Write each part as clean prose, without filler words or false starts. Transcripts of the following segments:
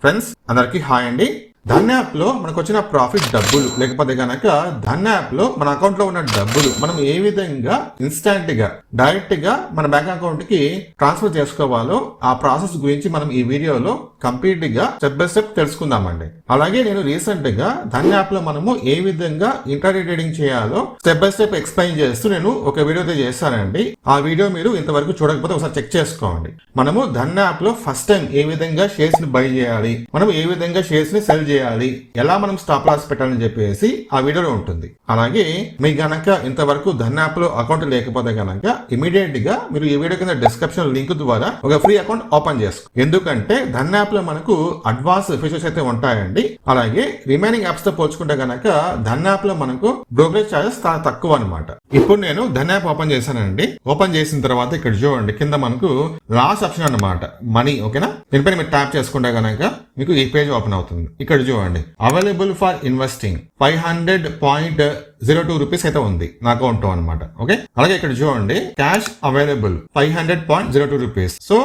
Friends అందరికి hi అండి. Dhan app లో మనకు వచ్చిన ప్రాఫిట్ డబ్బులు లేకపోతే గనక ధన్ యాప్ లో మన అకౌంట్ లో ఉన్న డబ్బులు మనం ఏ విధంగా ఇన్స్టాంట్ గా డైరెక్ట్ గా మన బ్యాంక్ అకౌంట్ కి ట్రాన్స్ఫర్ చేసుకోవాలో ఆ ప్రాసెస్ గురించి మనం ఈ వీడియోలో కంప్లీట్ గా స్టెప్ బై స్టెప్ తెలుసుకుందామండి. అలాగే నేను రీసెంట్ గా ధన్ యాప్ లో మనము ఏ విధంగా ఇంట్రాడే ట్రేడింగ్ చేయాలో స్టెప్ బై స్టెప్ ఎక్స్ప్లెయిన్ చేస్తూ నేను ఒక వీడియో అయితే చేస్తానండి. ఆ వీడియో మీరు ఇంతవరకు చూడకపోతే ఒకసారి చెక్ చేసుకోండి. మనము ధన్ యాప్ లో ఫస్ట్ టైం ఏ విధంగా షేర్స్ ని బై చేయాలి, మనం ఏ విధంగా షేర్స్ ని సెల్ చేయాలి, ఎలా మనం స్టాప్ లాస్ పెట్టాలని చెప్పేసి ఆ వీడియోలో ఉంటుంది. అలాగే మీకు గనక ఇంతవరకు ధన్ యాప్ లో అకౌంట్ లేకపోతే గనక ఇమీడియట్ గా మీరు ఈ వీడియో కింద డిస్క్రిప్షన్ లింక్ ద్వారా ఒక ఫ్రీ అకౌంట్ ఓపెన్ చేసుకో. ఎందుకంటే ధన్ యాప్ లో మనకు అడ్వాన్స్ ఫీచర్స్ అయితే ఉంటాయండి. అలాగే రిమైనింగ్ యాప్స్ తో పోల్చుకుంటే గనక ధన్ యాప్ లో మనకు బ్రోకరేజ్ చార్జెస్ చాలా తక్కువ అనమాట. ఇప్పుడు నేను ధన్ యాప్ ఓపెన్ చేశానండి. ఓపెన్ చేసిన తర్వాత ఇక్కడ చూడండి కింద మనకు లాస్ట్ ఆప్షన్ అన్నమాట మనీ. ఓకేనా, దీనిపైన మీరు ట్యాప్ చేసుకుంటే గనక మీకు ఈ పేజ్ ఓపెన్ అవుతుంది. ఇక్కడ చూడండి అవైలబుల్ ఫర్ ఇన్వెస్టింగ్ 500.02 రూపీస్ అయితే ఉంది నా అకౌంట్ అనమాట. ఓకే, అలాగే ఇక్కడ చూడండి cash available 500.02 rupees. So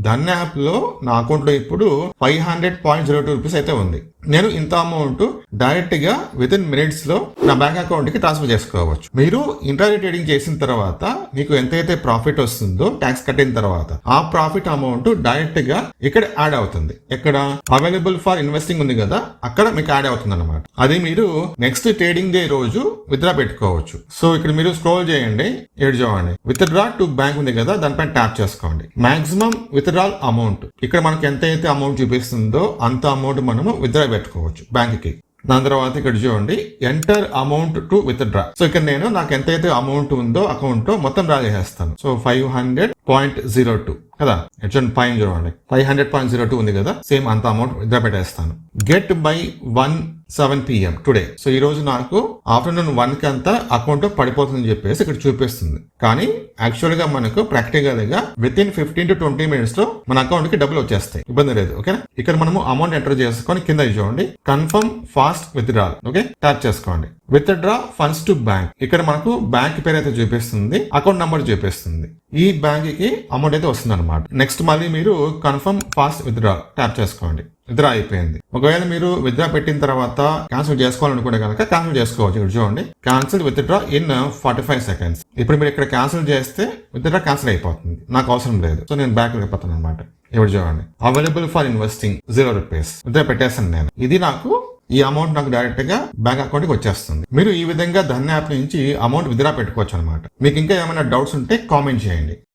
Dhan app లో నా అకౌంట్ లో ఇప్పుడు 500.02 రూపీస్ అయితే ఉంది. నేను ఇంత అమౌంట్ డైరెక్ట్ గా విత్ ఇన్ మినిట్స్ లో నా బ్యాంక్ అకౌంట్ కి ట్రాన్స్ఫర్ చేసుకోవచ్చు. మీరు ఇంట్రాడే ట్రేడింగ్ చేసిన తర్వాత మీకు ఎంతైతే ప్రాఫిట్ వస్తుందో ట్యాక్స్ కట్టిన తర్వాత ఆ ప్రాఫిట్ అమౌంట్ డైరెక్ట్ గా ఇక్కడ యాడ్ అవుతుంది. ఇక్కడ అవైలబుల్ ఫర్ ఇన్వెస్టింగ్ ఉంది కదా, అక్కడ మీకు యాడ్ అవుతుంది అనమాట. అది మీరు నెక్స్ట్ ట్రేడింగ్ డే రోజు విత్డ్రా పెట్టుకోవచ్చు. సో ఇక్కడ మీరు స్క్రోల్ చేయండి, ఇక్కడ చూడండి విత్డ్రా టు బ్యాంక్ ఉంది కదా, దానిపైన ట్యాప్ చేసుకోండి. మాక్సిమం విత్డ్రాల్ అమౌంట్ ఇక్కడ మనకి ఎంతైతే అమౌంట్ చూపిస్తుందో అంత అమౌంట్ మనము విత్డ్రా పెట్టుకోవచ్చు బ్యాంక్ కి. దాని తర్వాత ఇక్కడ చూడండి enter amount to withdraw. So ఇక్కడ నేను నాకు ఎంతైతే అమౌంట్ ఉందో అకౌంట్ మొత్తం డ్రా చేసేస్తాను. సో 500.02 కదా, చూడండి పైన చూడండి 500.02 ఉంది కదా, సేమ్ అంత అమౌంట్ విత్డ్రా పెట్టేస్తాను. Get by 1:07 PM today. So ఈ రోజు నాకు ఆఫ్టర్నూన్ 1 కి అంతా అకౌంట్ పడిపోతుందని చెప్పేసి ఇక్కడ చూపిస్తుంది. కానీ యాక్చువల్ గా మనకు ప్రాక్టికల్ గా విత్ ఇన్ 15 to 20 మినిట్స్ లో మన అకౌంట్ కి డబ్బులు వచ్చేస్తాయి, ఇబ్బంది లేదు. ఓకేనా, ఇక్కడ మనము అమౌంట్ ఎంటర్ చేసుకొని కింద చూడండి confirm fast withdrawal. Okay, tap చేసుకోండి. Withdraw funds to bank. ఇక్కడ మనకు బ్యాంక్ పేరు అయితే చూపిస్తుంది, అకౌంట్ నంబర్ చూపిస్తుంది. ఈ బ్యాంక్ కి అమౌంట్ అయితే వస్తుంది అనమాట. నెక్స్ట్ మళ్ళీ మీరు కన్ఫర్మ్ ఫాస్ట్ విత్డ్రా ట్యాప్ చేసుకోండి. విత్డ్రా అయిపోయింది. ఒకవేళ మీరు విత్డ్రా పెట్టిన తర్వాత క్యాన్సిల్ చేసుకోవాలనుకుంటే కనుక క్యాన్సిల్ చేసుకోవచ్చు. ఇక్కడ చూడండి క్యాన్సిల్ విత్డ్రా ఇన్ 45 seconds. ఇప్పుడు మీరు ఇక్కడ క్యాన్సిల్ చేస్తే విత్డ్రా క్యాన్సిల్ అయిపోతుంది, నాకు అవసరం లేదు. సో నేను బ్యాక్ వెళ్ళిపోతాను అనమాట. ఇప్పుడు చూడండి available for investing 0 rupees withdraw పెట్టేస్తాను నేను. ఇది నాకు ఈ అమౌంట్ నాకు డైరెక్ట్ గా బ్యాంక్ అకౌంట్ కి వచ్చేస్తుంది. మీరు ఈ విధంగా ధన్ యాప్ నుంచి అమౌంట్ విత్డ్రా పెట్టుకోవచ్చు అనమాట. మీకు ఇంకా ఏమైనా డౌట్స్ ఉంటే కామెంట్ చేయండి.